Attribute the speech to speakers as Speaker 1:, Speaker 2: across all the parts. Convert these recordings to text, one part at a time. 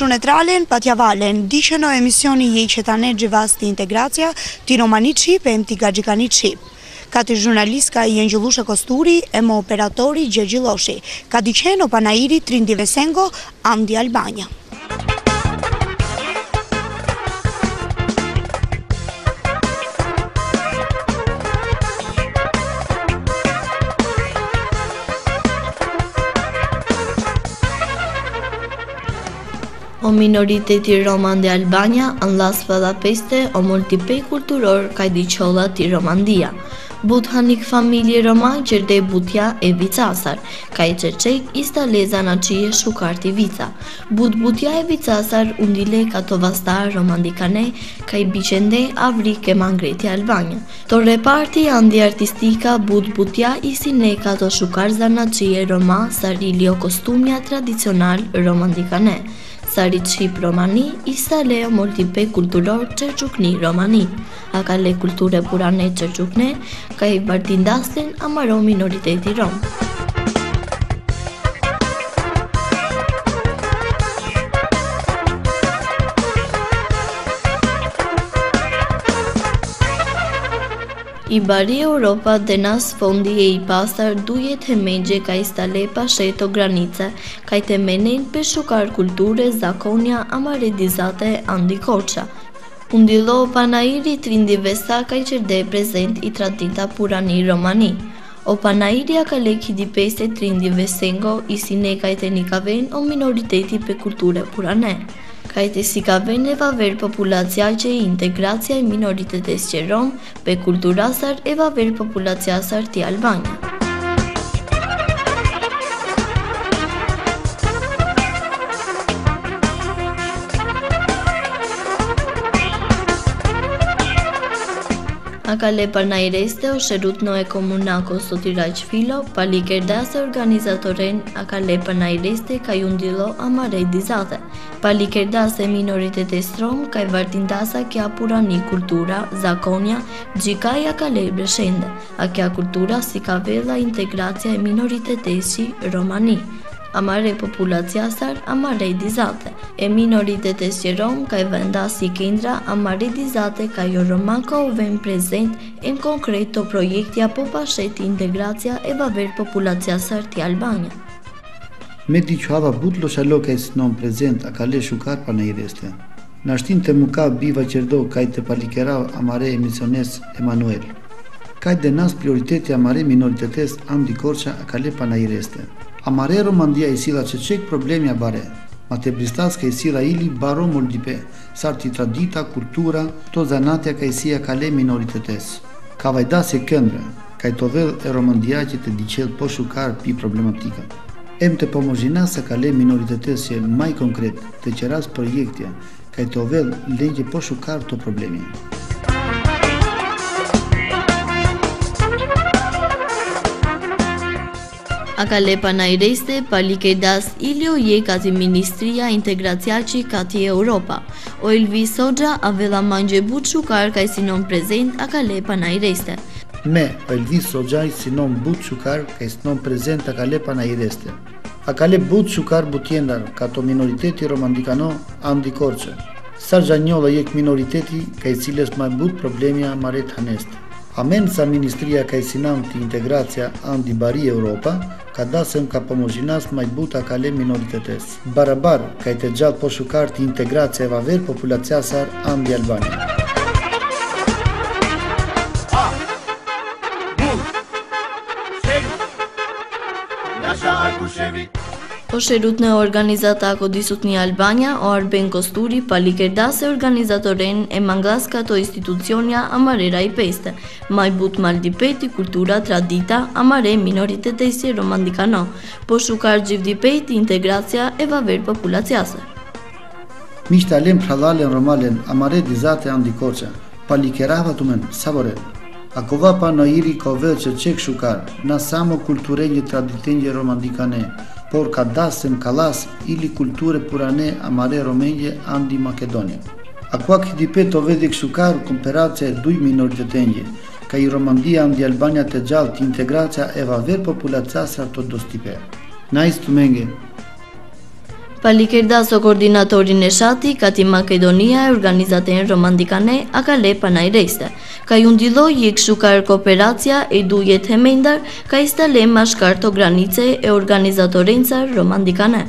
Speaker 1: netralen patjavalen, diqen o emisioni jeqetane gjivasti integracija, ti romani qip e mti gajikani qip. Ka të jurnalistka i Angjelusha Kosturi e më operatori Gjergjiloshi. Ka diqen o panairi Trindi Vesengo, Andi Albania.
Speaker 2: O minoriteti roman de Albania, në las peste, o multipej kulturor ka i diqolla ti Romandia. Buthanik familje roman qërde butja e vicasar, ka i qërqek istaleza në qije shukarti vica. Butja e vicasar undile ka to vastar romandikane, ka i biqende avrike mangreti Albania. To reparti andi artistika butja i sine ka to shukar zana qije roma sarilio kostumja tradicional romandikane. Sari qip romani, isa leo multipe kulturor qërgjukni romani. A ka le kulture purane qërgjukne, ka i vardindastin amaro minoriteti rom. I bari Europa dhe nas fondi e i pasar dujet e megje ka i stale pasheto granice, ka i temenin për shukar kulture, zakonja, amaredizate, andi koqa. Undilo panairi Trindi Vesa ka i qërde prezent i tradita purani romani. O panairia ka leki di peste Trindi Vesengo i sine ka i te nikaven o minoriteti për kulture purane. Ka i te si ka ven e vaver populacja që i integracja i minoritetes që rom pe kulturasar e vaver populaciasar ti Albania. A ka le parnaireste o sherut no e komunako sotiraj filo, pali kerdase organizatoren a ka le parnaireste ka jundilo amarej dizate. Pali kerdase minoritetes rom ka i vardindasa kja purani kultura, zakonja, gjikaja ka le breshende, a kja kultura si ka vela integracija e minoritetesi romani. Amare populaciasar, amare dizate. E minoritetes që rom ka i vendasi kendra, amare dizate ka jo romanka o ven prezent en konkreto projektja po pasheti integracija e vaver populaciasar ti Albania.
Speaker 3: Me diqoava butlo shalo ka i snon prezent a ka le shukar pa në i reste. Në ashtin të muka biva qërdo ka i të palikera amare emisiones Emanuel. Ka i denas prioriteti amare minoritetes andi korqa a ka le pa në i reste. Amare Romandia i sila që qek problemja bare, ma te bristas ka i sila ili baro multipe, sarti tradita, kultura, to zanatja ka i sila kale minoritetes. Ka vajdas e këndre, ka i to dhe e Romandia që të diqel po shukar pi problematika. Em të pomozhina sa kale minoritetes që maj konkret të qeras projektja, ka i to dhe legje po shukar to problemi.
Speaker 2: A ka le panajreste, pali kejdas ilio je kati Ministria Integraciaci kati Europa. O Elvi Soja a vela mangje but shukar ka i sinon prezent a ka le panajreste.
Speaker 3: Me, o Elvi Soja i sinon but shukar ka i sinon prezent a ka le panajreste. A ka le but shukar butjendar ka to minoriteti romandikano andi korqe. Sa gjanjolla jek minoriteti ka i ciles ma but problemja maret haneste. Amen sa Ministria ka i sinon të integracja andi bari Europa, ka dasem ka pomozhinas ma i buta ka le minoritetes. Barabar ka i të gjallë po shukar të integracja e vaver populaciasar andi Albania.
Speaker 2: O sherut në organizata ako disut një Albania, o Arben Kosturi, pali kerdase organizatoren e mangas ka to institucionja amarera i peste, ma i but maldipeti, kultura, tradita, amare minoritetesi romandikano, po shukar gjivdipeti, integracja e vaver populaciasar.
Speaker 3: Mishta alem pralalen romalen, amare dizate andi korqa, pali kerava tumen, savoren. Akova pa në iri ka vëllë që qek shukar, na samo kulturenje traditenje romandikane, por ka dasem kalas ili kulture purane amare romenje andi Makedonia. Akua këtipe të vedik shukar komparacja e duj minoritetenje, ka i Romandia andi Albania të gjallë të integracja e vaver populaciasar të dostipe. Na istë menge.
Speaker 2: Palikerdas o koordinatorin e shati, Kati Makedonia e organizaten romandikane akale panajrejste. Ka ju ndiloj je kshukar kooperacja e dujet hemendar, ka istale mashkar to granice e organizatorencar romandikane.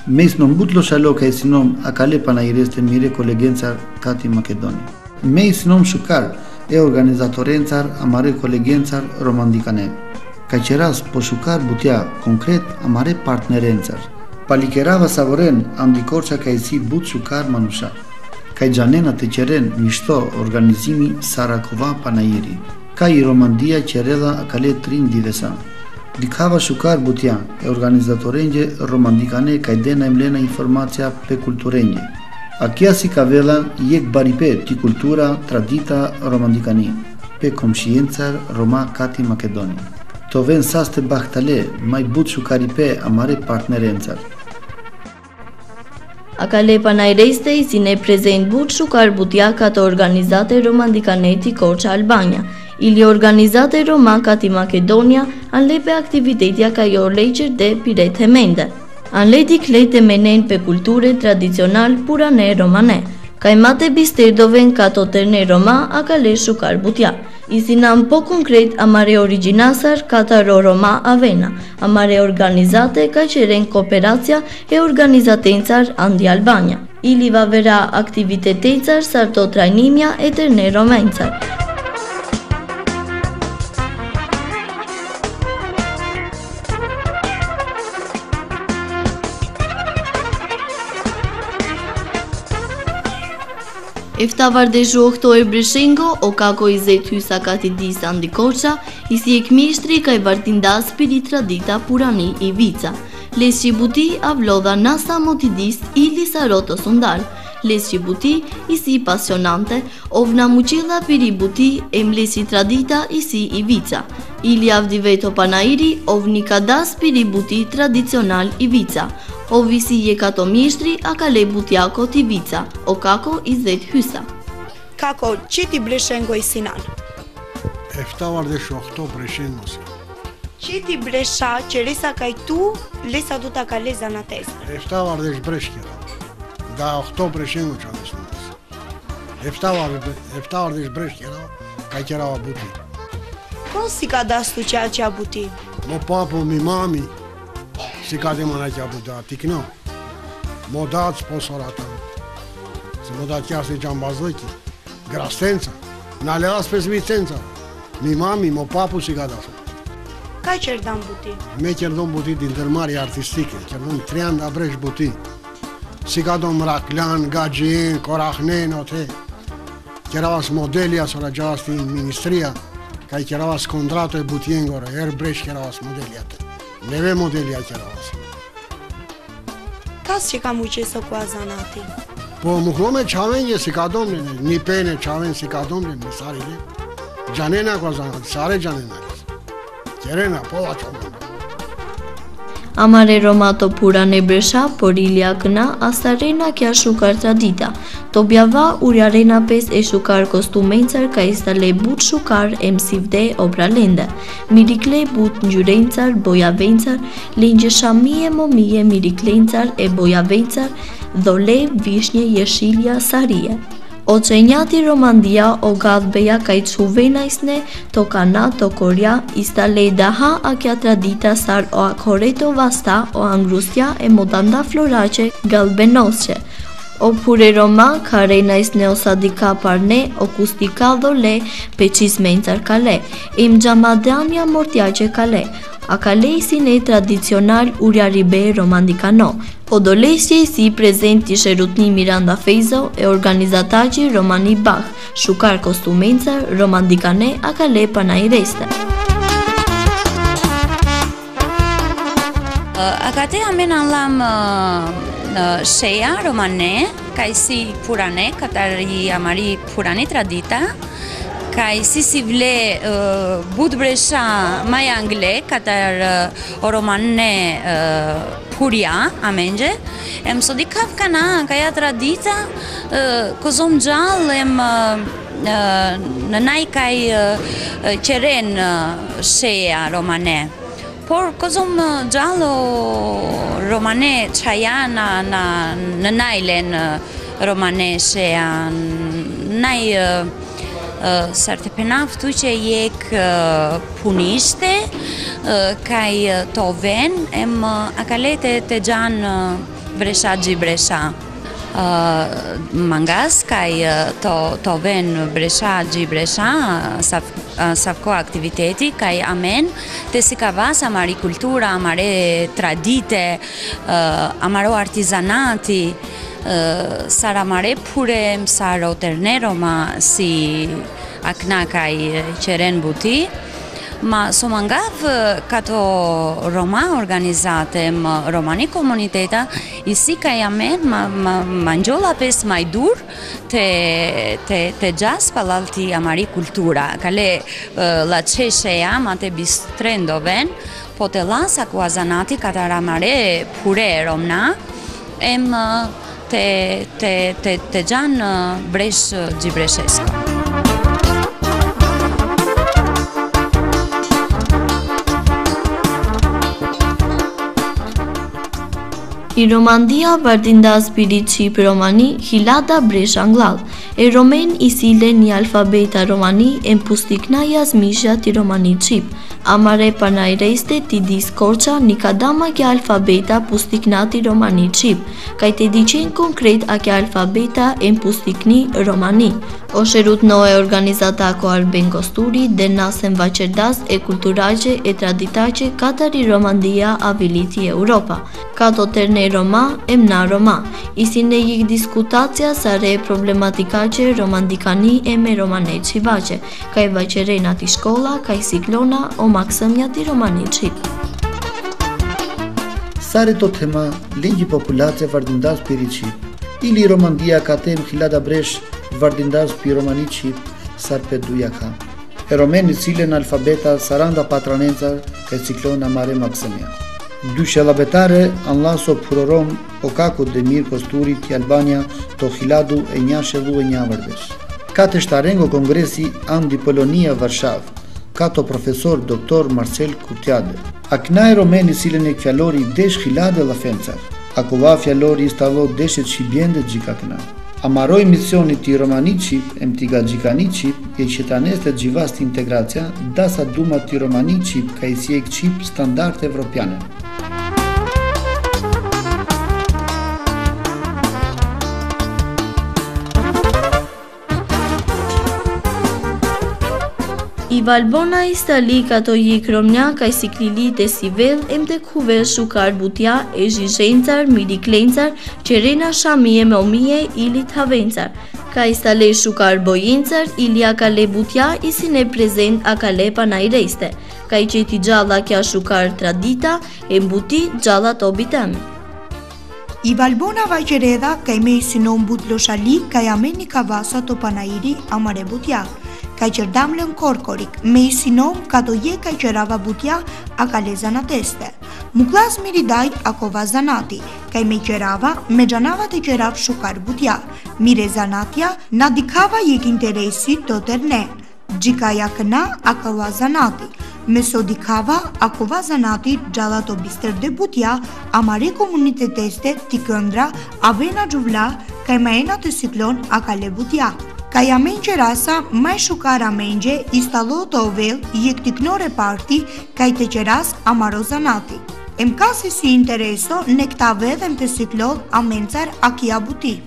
Speaker 3: Mes non butlo shaloka e sinom akale panajrejste mire kolegencar Kati Makedoni. Me sinom shukar e organizatorencar amare kolegencar romandikane. Ka qeras po shukar butja konkret amare partnerencar. Palikerava savoren andikorça ka si but shukar manusha. Ka gjanena të qeren mishto organizimi Sarakova Panajiri. Ka i Romandia qereda akale trin divesa. Dikava shukar butja e organizatorenje romandikane ka dena emlena informacija pe kulturenje. Akia si ka vela jek baripe ti kultura tradita romandikani pe komshiencar Roma Kati Makedoni. To ven saste bahtale mai but shukaripe amare partnerencar.
Speaker 2: Akale panajrejste i sine prezent but shukar butja të organizate romandikaneti Korça Albania, ili organizate Roma Kati Makedonia anlepe aktivitetja ka jo leqer dhe piret hemende. Anleti klejt e menen pe kulture tradicional purane romane, ka imate bisterdoven ka toterne Roma akale shukar butja. Isinam po konkret amare originasar kataro Roma avena, amare organizate ka qeren kooperacja e organizatencar andi Albania. Ili va vera aktivitetencar sarto trajnimja e terne romencar. Eftavardesh oktober Breshengo, o kako i zet hysa katidis Andi Korça, i si e kmishtri ka i vartindas piri tradita purani i vica. Lesqi buti avlodha nasa motidis ili saroto sundal. Lesqi buti i si pasionante, ovna muqilla piri buti e mlesi tradita i si i vica. Ili avdiveto panairi, ovni kadas piri buti tradicional i vica. O visi je kato mjeshtri a kale butjako ti vica, o kako i zet hysa.
Speaker 1: Kako, që ti Breshengo i sinan?
Speaker 4: Eftavardesh oktober Breshengo si.
Speaker 1: Që ti Bresha që resa ka i tu, lesa du ta ka leza në tesë?
Speaker 4: Eftavardesh Breshkjera, da oktober Breshengo që në sënës. Eftavardesh Breshkjera, ka i qera buti.
Speaker 1: Ko si ka dastu qa buti?
Speaker 4: Mo papo, mi mami, si ka dhe mëna kja buta, tikno. Mo datë sponsorata, se mo datë kja se gjambazlëki, grastenca, në ledas pesvicenca, mi mami, mo papu si ka datë.
Speaker 1: Ka qërdan buti?
Speaker 4: Me qërdon buti d'intërmari artistike, qërdon 30 bresh buti. Si ka do mraklan, gajien, korahnen, ote. Kjeravas modelja, sora gjavas ti ministria, ka i kjeravas kontrato e butiengore, bresh kjeravas modelja te. Neve modelja kjeravas.
Speaker 1: Kas që ka mu qeso kua zanati?
Speaker 4: Po mu kome qavenje si ka domne, një pene qaven si ka domne, në sarile. Gjanena kua zanati, sare gjanena. Kjerena, po da qaven.
Speaker 2: Amare Romato pura ne Bresha, por ilja këna asarena kja shukar tradita. To bjava urjarena pes e shukar kostumencar ka istale but shukar e msivde obralende. Mirikle but njyrencar, bojavencar, lengje shamie momie miriklencar e bojavencar, dhole, vishnje, jeshilja, sarie. O qenjati Romandia o gadbeja ka i quvena isne, to kana, to korja, istale daha a kja tradita sar o akoreto vasta o angrustja e modanda florace galbenosce. O pure Roma ka rejna isne o sadika parne, o kustika dhole, peqis mencar kale, im gjamadania mortjace kale, a kale sine tradicional urjaribe romandikano. O dolesje si prezenti Sherutni Miranda Fejzo e organizataci Romani Bach, shukar kostumenca romandikane a kale panajreste.
Speaker 5: Akate amen anlam sheja romane, kaj si purane, katari amari purani tradita, kaj si vle bud Bresha maj angle, katar romane puria, amenje, em sodi kap kana, kaja tradita, kozom gjall, em në naj kaj qeren sheja romane. por kozum gjallë romane qaja në najlen romane shea, naj sarte penaftu që jek punishte, kaj to ven, em akalete të gjanë bresha gjibresha. Mangas kaj to ven bresha gjibresha savko aktiviteti kaj amen te si ka vas amari kultura, amare tradite, amaro artizanati, sara mare pure saro ternero ma si akna kaj qeren buti. Ma so mangav kato Roma organizate romani komuniteta i si ka jamen ma njolla pes majdur te gjas palalti amari kultura. Kale la qeshe jam ate bistrendo ven, po te lasa ku azanati katara mare pure romna, em te gjan bresh gjibreshesko.
Speaker 2: I Romandia vardinda spirit Shqip Romani Hilada Bresh Anglal, e romen i sile një alfabeta romani e pustikna jasmisha ti romani Shqip, amare panajreste ti diskorqa një kadama kja alfabeta pustikna ti romani Shqip, kaj te diqen konkret a kja alfabeta e pustikni romani. O sherut noe organizatako Arben Kosturi dhe nasen vaqerdas e kulturaqe e traditaqe katari Romandia aviliti Europa. Kato terne Roma, emna Roma. Isin e jik diskutacja sa re problematikace romandikani e me romane qivace, ka i vaqerena ti shkolla, ka i siklona o maksëmja ti romani qip.
Speaker 3: Sare to tema legji populace vardindas për i qip. Ili Romandia ka tem Hilada Bresh vardindas për romani qip, sar për duja ka. E romeni cilen alfabeta saranda patranencar ka i siklona mare maksëmja. Dy shelabetare anlaso purorom o kaku Demir Kosturi ti Albania to Hiladu e nja shelu e nja vërdesh. Ka të shtarengo kongresi Andi Polonia Varshav, ka to profesor Dr. Marcel Kurtiade. Akna e romeni silen e fjallori desh Hilade la fencar, akova fjallori istalo deshet shibjende gjikakna. Amaroj misioni ti romani qip, em ti ga gjikani qip, e qetanes të gjivast integracja, dasa duma ti romani qip ka i sjek qip standart evropiane.
Speaker 2: I Valbona i stali kato jik romnja ka i siklili të sivel em të kuve shukar butja e zhizhencar, miriklencar, qerena shamie me omije ili të havencar. Ka i stale shukar bojencar, ili akale butja i sine prezent akale panajreste. Ka i qeti gjalla kja shukar tradita e mbuti gjalla të obitame.
Speaker 1: I Valbona vajqereda ka i me i sinon but loshali ka i ameni ka vasa të panajiri amare butja. Ka i qërdamlën korkorik, me i sinom ka to je ka i qërava butja a ka le zanateste. Muklas miridaj ako va zanati, ka i me qërava me gjanava të qërav shukar butja. Mire zanatja na dikava jek interesi të tërne. Gjikaja këna ako va zanati. Me so dikava ako va zanati gjalla të bister dhe butja, amare komuniteteste t'i këndra, avena gjuvla, ka i maena të siklon a ka le butja. Ka jamen që rasa, maj shukar amenje, istalo të ovel, jek tiknore parti, ka i të qeras amaro zanati. Em ka si intereso, ne këta vedhem të siklod amencar a kia buti.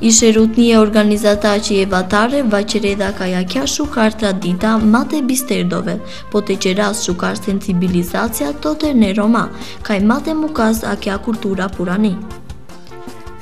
Speaker 2: Ishe rutnie organizata që e vatare, vaqereda ka ja kja shukar tradita mate bisterdove, po të qeras shukar sensibilizacja të tërne Roma, ka i mate mukas a kja kultura purani.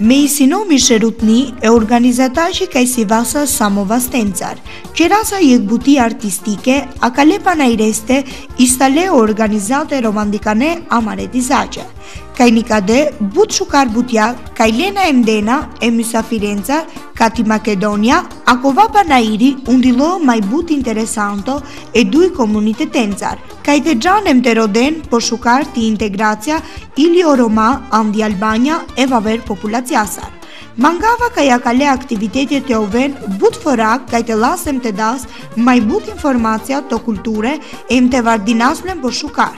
Speaker 1: Me i sinomi shërutni e organizata që ka i si vasa samo vastencar, që rasa jek buti artistike, a ka le panajreste, istale organizate romandikane amare dizace. Ka i nikade, but shukar butja, ka i lena emdena, e mysafirenca, ka ti Makedonia, ako va panairi, undilo maj but interesanto e duj komunitetencar. Ka i të gjanem të roden, po shukar ti integracja, ili o Roma, andi Albania, e vaver populaciasar. Mangava ka ja kale aktivitetet të oven, but forak ka i të lasem të das, maj but informacja të kulture, e im të vardinaslen po shukar.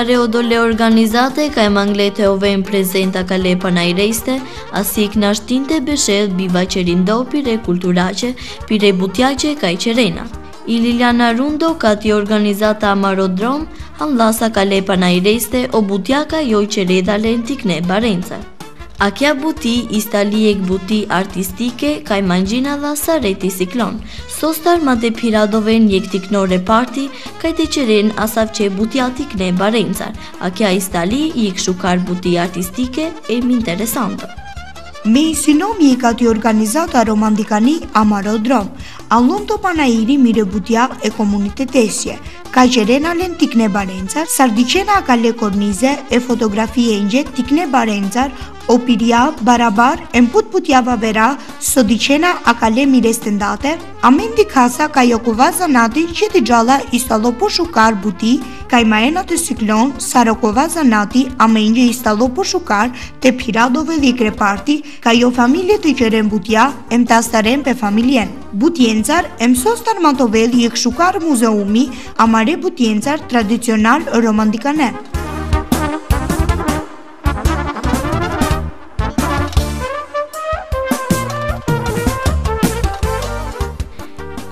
Speaker 2: Tare odole organizate ka e manglete oven prezenta kale panajrejste, asik na shtinte beshed biva qerindo pire kulturace, pire butjace ka i qerena. I Liliana Rundo ka ti organizata Amarodrom, hanlasa kale panajrejste o butjaka joj qereda lentikne barenca. Akja buti istalijek buti artistike kaj mangjina dha sareti siklon. Sostar ma te piradove njek tiknore parti kaj te qeren asavqe butjatik ne barencar. Akja istali jek shukar buti artistike e më interesante.
Speaker 1: Me sinomi ka ti organizata romandikani Amarodrom, allon to panairi mire butja e komunitetesje, ka qerena len tikne barencar, sardicena ka le kornize e fotografie njet tikne barencar, o pirja, barabar, e mput putjava vera, sodicena a kale mire stendate, amendi kasa ka jokova zanati që të gjalla istalo po shukar buti, ka i maena të siklon, sarokova zanati, amendi istalo po shukar, të piradove dhe kreparti, ka jo familje të qeren butja, em tastaren pe familjen. Butjencar, em sostar matovel jek shukar muzeumi, amare butjencar tradicional romandikane.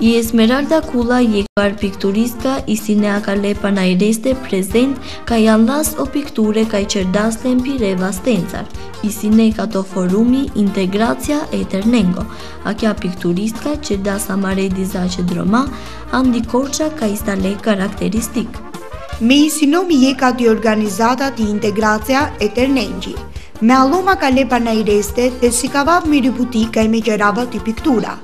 Speaker 2: I Esmeralda Kula jekar pikturistka i sine akale panajreste prezent ka jandas o pikture ka i qerdaste mpire vastencar. I sine ka to forumi integracja e ternengo. A kja pikturistka qerdas amare dizace droma, andi korqa ka istale karakteristik.
Speaker 1: Me i sinomi je ka ti organizata ti integracja e ternengi. Me alloma kale panajreste te si kavav miri buti ka i me qerava ti piktura.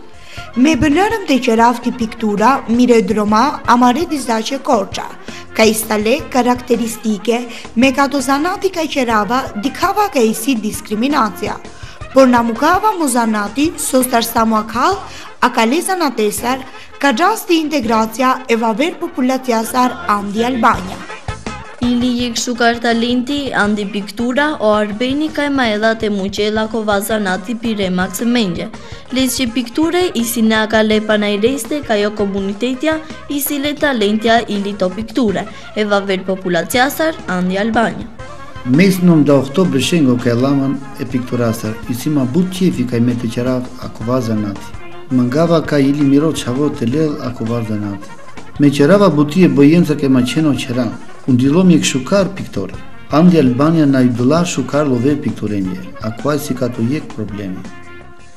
Speaker 1: Me bënërëm të qeraf të piktura, mire droma, amare dizace korqa, ka istale karakteristike, me kato zanati ka qerava, dikava ka isi diskriminacija. Por na mukava mu zanati, sostar samu akal, akale zanatesar, ka gjasti integracija e vaver populaciasar andi Albania.
Speaker 2: Ili jek shukar talenti andi piktura o arbeni ka e maedha te muqela ko vazanati pire max mendje. Les që pikture i sine akale panajreste ka jo komunitetja i sile talentja ili to pikture e vaver populaciasar andi Albania.
Speaker 3: Mes në mda oktobre shengo ka e laman e pikturasar, i si ma but qefi ka i me të qerav ako vazanati. Mëngava ka ili miro qavo të lel ako vazanati. Me qerava buti e bojenca ke ma qeno qera. Undilom je shukar piktori. Andi Albania na i bëlla shukar love pikturenje, a kuaj si ka të jek problemi.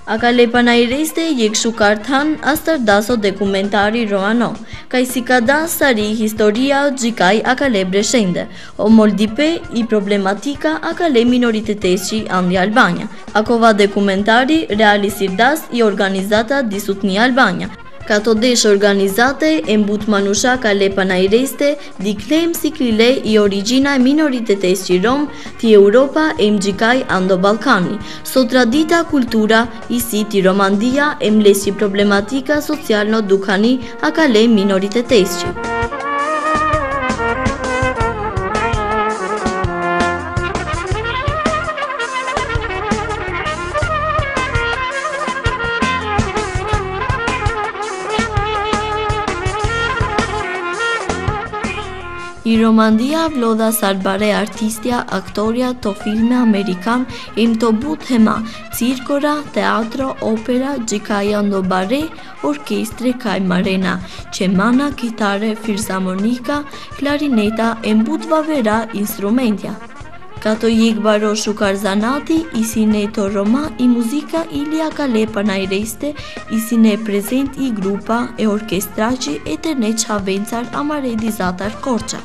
Speaker 2: Akale panajreste jek shukar than astar daso dokumentari roano, kaj si ka das sari historia gjikaj akale breshende, o moldipe i problematika akale minoritetesci andi Albania. Akova dokumentari realisir das i organizata disutni Albania. Kato desh organizate e mbut manusha kale panajreste diklem si klile i origina e minoritetes që rom ti Europa e mgjikaj ando Balkani. So tradita kultura i si ti Romandia e mlesi problematika social no dukani a kale minoritetes që. I Romandia vlodha sarbare artistja, aktoria to filme amerikan im to but hema, cirkora, teatro, opera, gjikaja ndo bare, orkestre kaj marena, qemana, kitare, filharmonika, klarineta, e mbut vavera instrumentja. Kato jek baro shukar zanati, i sine to roma i muzika ili akale panajreste, i sine prezent i grupa e orkestraci e terne qavencar amare dizatar korqa.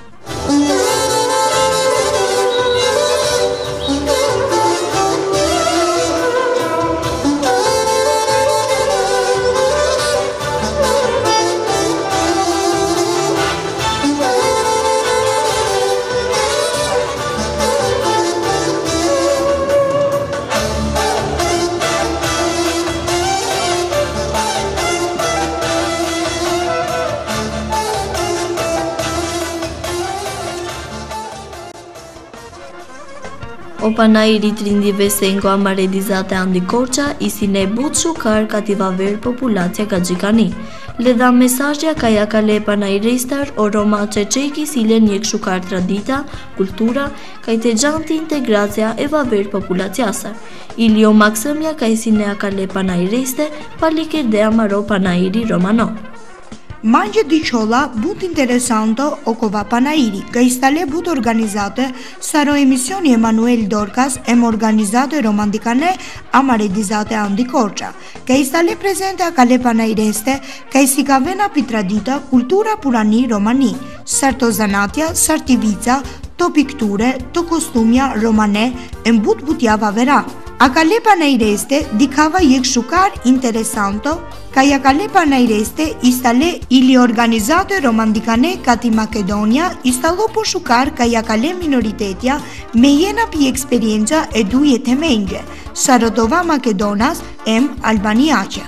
Speaker 2: O panaj ritrindjive sengo amare dizate andi korqa, i si ne but shukar ka ti vaver populacja ka gjikani. Le dha mesazhja ka ja kale panajrestar o Roma Çeçeki silen një kshukar tradita, kultura, ka i të gjanti integracja e vaver populaciasar. Ilio Maksëmja ka i sine kale panajreste, palikerde amaro panajri romano.
Speaker 1: Mangje diqolla but interesanto okova panairi, ka istale but organizate saro emisioni Emanuel Dorcas em organizate romandicane amare dizate Andi Korça, ka istale prezente a kale panaireste, ka isikavena pitradita kultura purani romani, sarto zanatja, sartivica, to pikture, to kostumja romane, em butjava vera. A kale panaireste dikava jek shukar interesanto, ka ja kale panaireste istale ili organizate romandicane kati Makedonia istalo po shukar ka ja kale minoritetja me jena pi eksperienca e duje temengje, Sarotova Makedonas em Albaniaqe.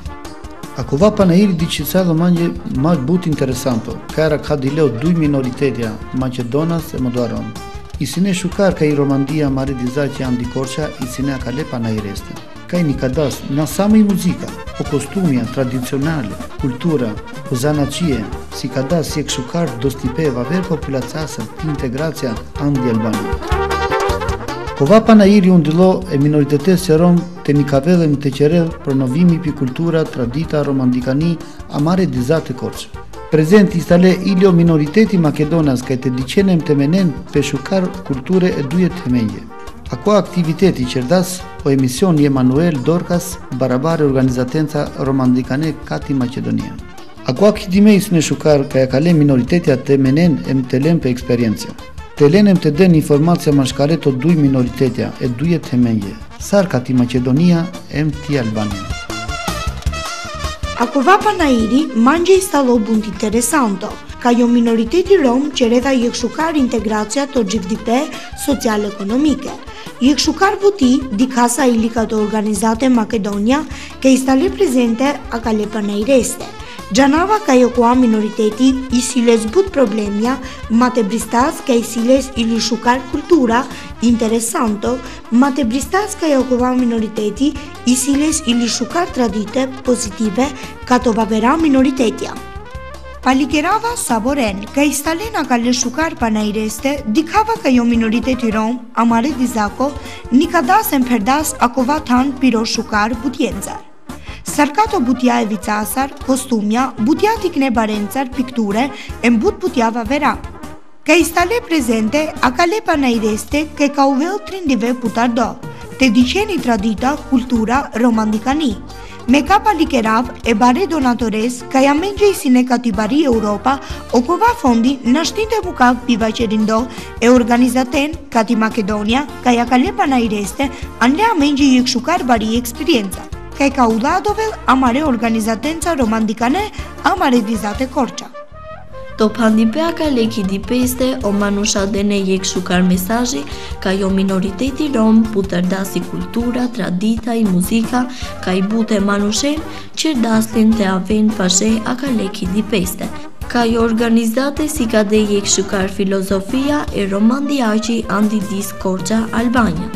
Speaker 3: Akova panairi diçicalo manje ma but interesanto, kara ka dileo duj minoritetja Macedonas e Modoaron. Isine shukar ka i Romandia mare dizaqe Andi Korça, isine a kale panaireste. Ka i nikadas nasama i muzika, o kostumja tradicionale, kultura, o zanacie, si kadas si e kshukar do stipeva ver populacasa ti integracja Andi Albania. Kova panairi undilo e minoritetes e rom te nikavedhem te qerel pronovimi pi kultura, tradita, romandikani, amare dizate Korça. Prezent istale ilio minoriteti Makedonas ka te diqenem të menen pe shukar kulture e duje të menje. Ako aktiviteti qerdas o emision Emanuel Dorcas barabare organizatenca romandikane kati Macedonia. Ako akitimeis në shukar ka ja kale minoritetia të menen em të lem pe eksperiencia. Të lenem të den informacija mashkare të duj minoritetia e duje të menje. Sar kati Macedonia em ti Albania.
Speaker 1: Akova panairi mangje istalo bunt interesanto, ka jo minoriteti rom që redha jekshukar integracja të gjivdipe social-ekonomike. Jekshukar buti dikasa ilika të organizate Makedonia ka istale prezente a kale panaireste. Gjanava ka jo kua minoriteti isiles but problemja, mate bristas ka isiles ili shukar kultura interesanto, mate bristas ka jo kua minoriteti isiles ili shukar tradite pozitive ka to vavera minoritetia. Palikerava Saboren ka istalen a kale shukar panaireste, dikava ka jo minoriteti rom, amare dizako, nikadas em perdas akova tan piro shukar butjenzar. Sarkato butja e vicasar, kostumja, butja tikne barencar, pikture, e mbut butjava vera. Ka istale prezente a kale panaireste ke ka uvel trindive putardo, te diqeni tradita, kultura, romandikani. Me ka palikerav e bare donatores ka ja mengje isine kati bari Europa o kova fondi në shtinte mukav piva qerindo e organizaten kati Makedonia ka ja kale panaireste anle a mengje jekshukar bari eksperienca. Ka ka ulladovel amare organizatenca romandikane amare dizate Korça.
Speaker 2: To pandipea ka leki dipeste o manusha dene jek shukar mesazhi ka jo minoriteti rom putardasi kultura, tradita i muzika ka i bute manushen që daslin të aven pashe a ka leki dipeste. Ka jo organizate si ka de jek shukar filozofia e romandiaqi Andi Dis Korça Albania.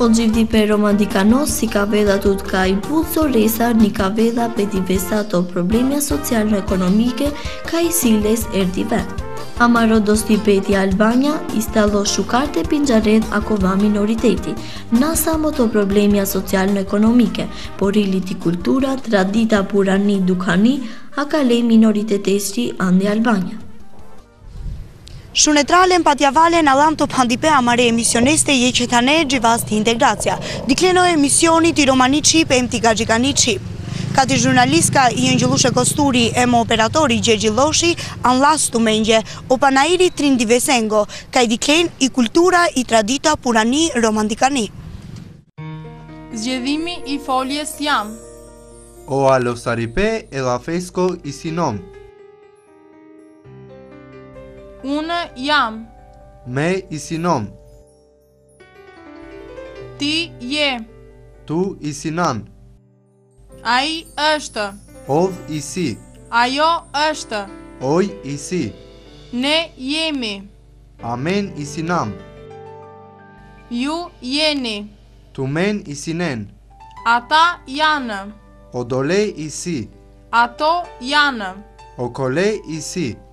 Speaker 2: O gjivdi pe romandikanos si ka veda tut ka i buzo resar një ka veda pe divesa to problemja social-ekonomike ka i siles erdive. Amaro do stipeti Albania istalo shukarte pinxaret akova minoriteti, nasa mo to problemja social-ekonomike, por iliti kultura, tradita purani dukani, akale minoritetesti Andi Albania.
Speaker 1: Shunetralen patjavalen alam të pandipe amare emisioneste je qetane gjivasti integracja. Dikleno emisioni ti romani qip e mti gajikani qip. Kati jurnalistka i Engjëllushe Kosturi e më operatori Gjegjiloshi anlas të mengje o panairi Trindivesengo ka i diklen i kultura i tradita purani romandikani.
Speaker 6: Zgjedhimi i foljes jam.
Speaker 7: O alosaripe e la fesco i sinom.
Speaker 6: Unë jam.
Speaker 7: Me i sinom.
Speaker 6: Ti je.
Speaker 7: Tu i sinan.
Speaker 6: Ai është.
Speaker 7: Ov i si.
Speaker 6: Ajo është.
Speaker 7: Oj i si.
Speaker 6: Ne jemi.
Speaker 7: Amen i sinam.
Speaker 6: Ju jeni.
Speaker 7: Tumen i sinen.
Speaker 6: Ata janë.
Speaker 7: Odole i si.
Speaker 6: Ato janë.
Speaker 7: Okole i si.